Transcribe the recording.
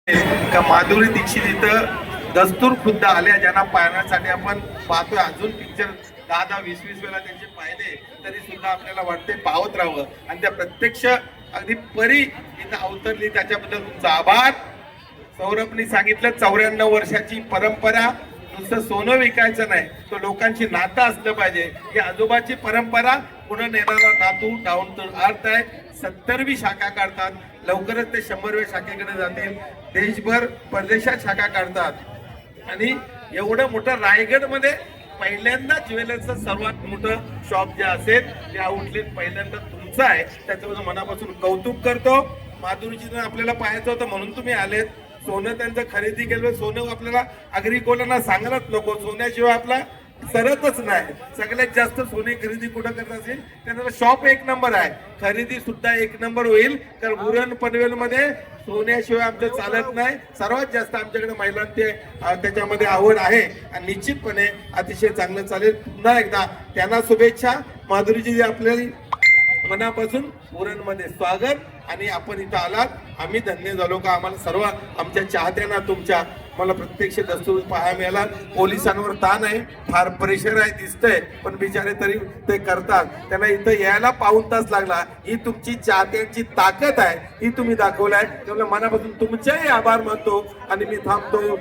का माधुरी दीक्षित इथं दस्तूर खुद्द आल्या, ज्यांना पाहण्यासाठी आपण पाहतोय. अजून पिक्चर 10-20 वेळा त्यांचे पाहिले तरी सुद्धा आपल्याला वाटते पाहत राहावं. आणि त्या प्रत्यक्ष अगदी परी इथं अवतरली, त्याच्याबद्दल तुमचा आभार. सौरभनी सांगितलं 94 वर्षाची परंपरा, नुसतं सोनं विकायचं नाही, तो लोकांची नातं असलं पाहिजे. ही आजोबाची परंपरा पुढे नेणारा नातू डाऊन टू अर्थ आहे. 70वी शाखा काढतात, लवकरच ते 100व्या शाखेकडे जातील. देशभर परदेशात शाखा काढतात. आणि एवढं मोठं रायगडमध्ये पहिल्यांदा ज्वेलर्सचं सर्वात मोठं शॉप जे असेल ते आउटलेट पहिल्यांदा तुमचं आहे. त्याच्याबद्दल मनापासून कौतुक करतो. माधुरीजीनं आपल्याला पाहायचं होतं म्हणून तुम्ही आलेत. सोनं त्यांचं खरेदी केलं, सोनं आपल्याला अग्रिकोलांना सांगायलाच नको, सोन्याशिवाय आपला सरतच नाही. सगळ्यात जास्त सोने खरेदी कुठं करत असेल त्यांना शॉप एक नंबर आहे, खरेदी सुद्धा एक नंबर होईल. कारण उरण पनवेल मध्ये सोन्याशिवाय आमचं चालत नाही. सर्वात जास्त आमच्याकडे महिलांचे त्याच्यामध्ये आवड आहे आणि निश्चितपणे अतिशय चांगलं चालेल. पुन्हा एकदा त्यांना शुभेच्छा. माधुरीजी आपल्याला मनापासून उरणमध्ये स्वागत. आणि आपण इथं आलात, आम्ही धन्य झालो का आम्हाला सर्व आमच्या चाहत्यांना तुमच्या मला प्रत्यक्ष दस्तूर पाहायला मिळाला. पोलिसांवर ताण आहे, फार प्रेशर आहे दिसतंय, पण बिचारे तरी ते करतात. त्यांना इथं यायला पाऊण तास लागला. ही तुमची चाहत्यांची ताकद आहे, ही तुम्ही दाखवलाय. त्यामुळे मनापासून तुमचेही आभार मानतो आणि मी थांबतो.